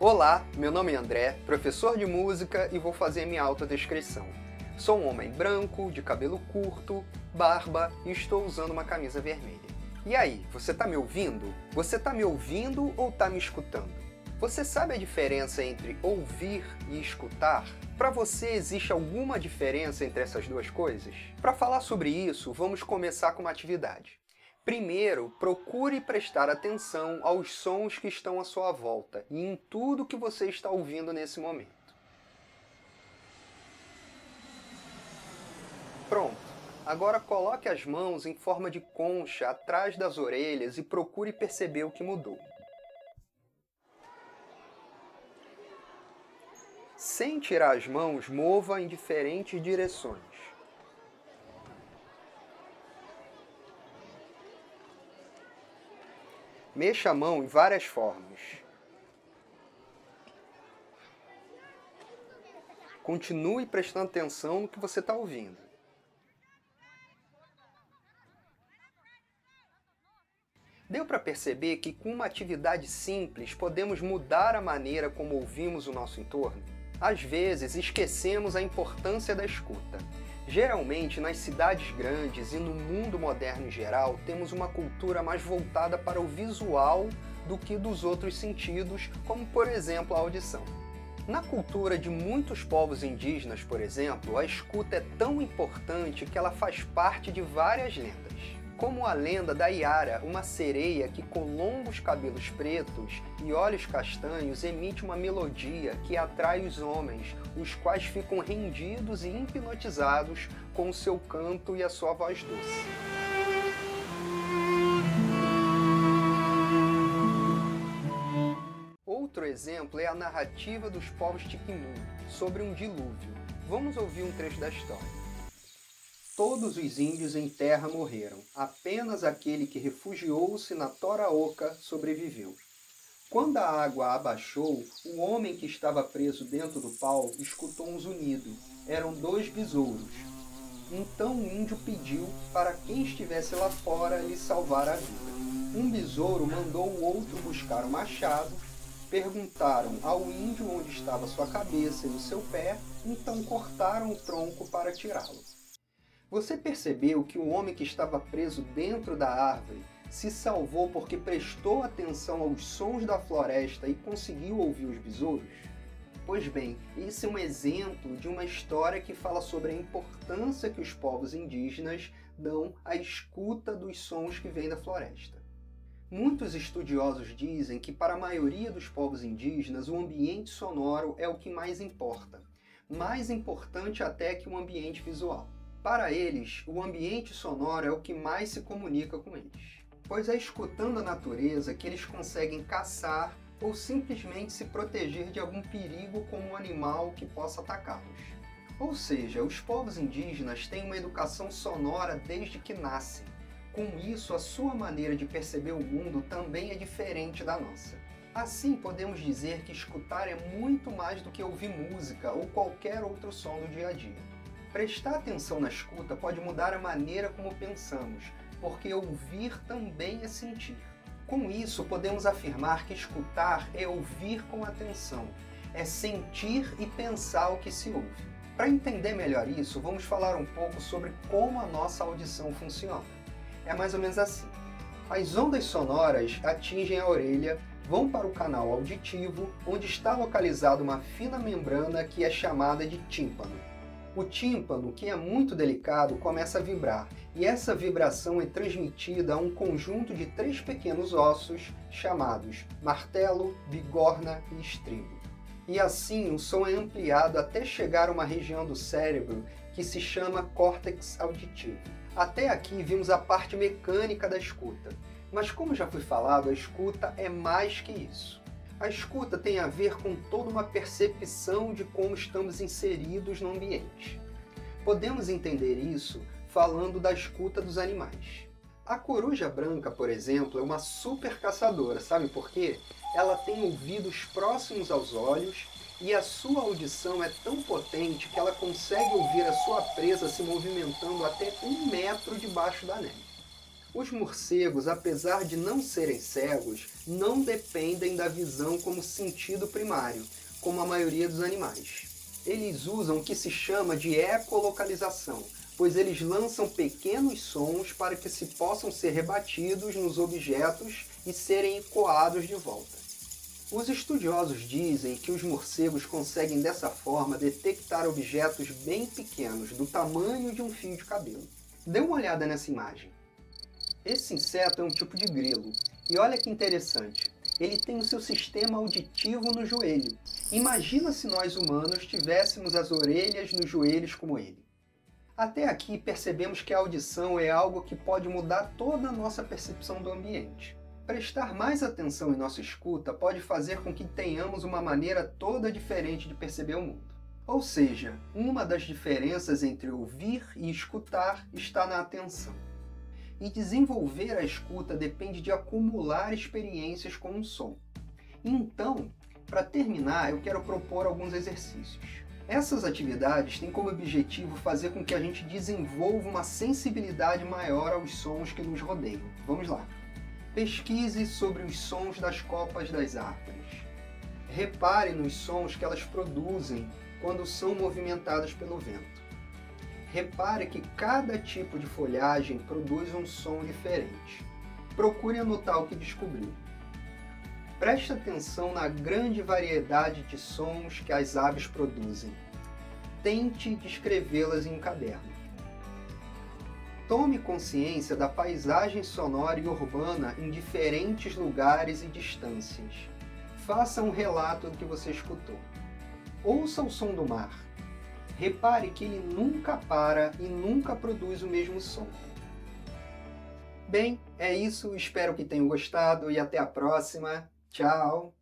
Olá, meu nome é André, professor de música e vou fazer minha autodescrição. Sou um homem branco, de cabelo curto, barba e estou usando uma camisa vermelha. E aí, você tá me ouvindo? Você tá me ouvindo ou tá me escutando? Você sabe a diferença entre ouvir e escutar? Para você, existe alguma diferença entre essas duas coisas? Para falar sobre isso, vamos começar com uma atividade. Primeiro, procure prestar atenção aos sons que estão à sua volta e em tudo que você está ouvindo nesse momento. Pronto! Agora coloque as mãos em forma de concha atrás das orelhas e procure perceber o que mudou. Sem tirar as mãos, mova em diferentes direções. Mexa a mão em várias formas. Continue prestando atenção no que você está ouvindo. Deu para perceber que com uma atividade simples podemos mudar a maneira como ouvimos o nosso entorno? Às vezes esquecemos a importância da escuta. Geralmente, nas cidades grandes e no mundo moderno em geral, temos uma cultura mais voltada para o visual do que dos outros sentidos, como por exemplo a audição. Na cultura de muitos povos indígenas, por exemplo, a escuta é tão importante que ela faz parte de várias lendas. Como a lenda da Iara, uma sereia que com longos cabelos pretos e olhos castanhos emite uma melodia que atrai os homens, os quais ficam rendidos e hipnotizados com o seu canto e a sua voz doce. Outro exemplo é a narrativa dos povos Tiquimum, sobre um dilúvio. Vamos ouvir um trecho da história. Todos os índios em terra morreram, apenas aquele que refugiou-se na tora oca sobreviveu. Quando a água abaixou, o homem que estava preso dentro do pau escutou um zunido. Eram 2 besouros. Então o índio pediu para quem estivesse lá fora lhe salvar a vida. Um besouro mandou o outro buscar o machado. Perguntaram ao índio onde estava sua cabeça e o seu pé, então cortaram o tronco para tirá-lo. Você percebeu que o homem que estava preso dentro da árvore se salvou porque prestou atenção aos sons da floresta e conseguiu ouvir os besouros? Pois bem, esse é um exemplo de uma história que fala sobre a importância que os povos indígenas dão à escuta dos sons que vêm da floresta. Muitos estudiosos dizem que para a maioria dos povos indígenas o ambiente sonoro é o que mais importa, mais importante até que o ambiente visual. Para eles, o ambiente sonoro é o que mais se comunica com eles, pois é escutando a natureza que eles conseguem caçar ou simplesmente se proteger de algum perigo como um animal que possa atacá-los. Ou seja, os povos indígenas têm uma educação sonora desde que nascem. Com isso, a sua maneira de perceber o mundo também é diferente da nossa. Assim, podemos dizer que escutar é muito mais do que ouvir música ou qualquer outro som do dia a dia. Prestar atenção na escuta pode mudar a maneira como pensamos, porque ouvir também é sentir. Com isso, podemos afirmar que escutar é ouvir com atenção, é sentir e pensar o que se ouve. Para entender melhor isso, vamos falar um pouco sobre como a nossa audição funciona. É mais ou menos assim. As ondas sonoras atingem a orelha, vão para o canal auditivo, onde está localizada uma fina membrana que é chamada de tímpano. O tímpano, que é muito delicado, começa a vibrar, e essa vibração é transmitida a um conjunto de 3 pequenos ossos chamados martelo, bigorna e estribo. E assim o som é ampliado até chegar a uma região do cérebro que se chama córtex auditivo. Até aqui vimos a parte mecânica da escuta, mas como já foi falado, a escuta é mais que isso. A escuta tem a ver com toda uma percepção de como estamos inseridos no ambiente. Podemos entender isso falando da escuta dos animais. A coruja branca, por exemplo, é uma super caçadora, sabe por quê? Ela tem ouvidos próximos aos olhos e a sua audição é tão potente que ela consegue ouvir a sua presa se movimentando até 1 metro debaixo da neve. Os morcegos, apesar de não serem cegos, não dependem da visão como sentido primário, como a maioria dos animais. Eles usam o que se chama de ecolocalização, pois eles lançam pequenos sons para que se possam ser rebatidos nos objetos e serem ecoados de volta. Os estudiosos dizem que os morcegos conseguem dessa forma detectar objetos bem pequenos, do tamanho de um fio de cabelo. Dê uma olhada nessa imagem. Esse inseto é um tipo de grilo, e olha que interessante, ele tem o seu sistema auditivo no joelho. Imagina se nós humanos tivéssemos as orelhas nos joelhos como ele. Até aqui percebemos que a audição é algo que pode mudar toda a nossa percepção do ambiente. Prestar mais atenção em nossa escuta pode fazer com que tenhamos uma maneira toda diferente de perceber o mundo. Ou seja, uma das diferenças entre ouvir e escutar está na atenção. E desenvolver a escuta depende de acumular experiências com um som. Então, para terminar, eu quero propor alguns exercícios. Essas atividades têm como objetivo fazer com que a gente desenvolva uma sensibilidade maior aos sons que nos rodeiam. Vamos lá! Pesquise sobre os sons das copas das árvores. Repare nos sons que elas produzem quando são movimentadas pelo vento. Repare que cada tipo de folhagem produz um som diferente. Procure anotar o que descobriu. Preste atenção na grande variedade de sons que as aves produzem. Tente descrevê-las em um caderno. Tome consciência da paisagem sonora e urbana em diferentes lugares e distâncias. Faça um relato do que você escutou. Ouça o som do mar. Repare que ele nunca para e nunca produz o mesmo som. Bem, é isso. Espero que tenham gostado e até a próxima. Tchau!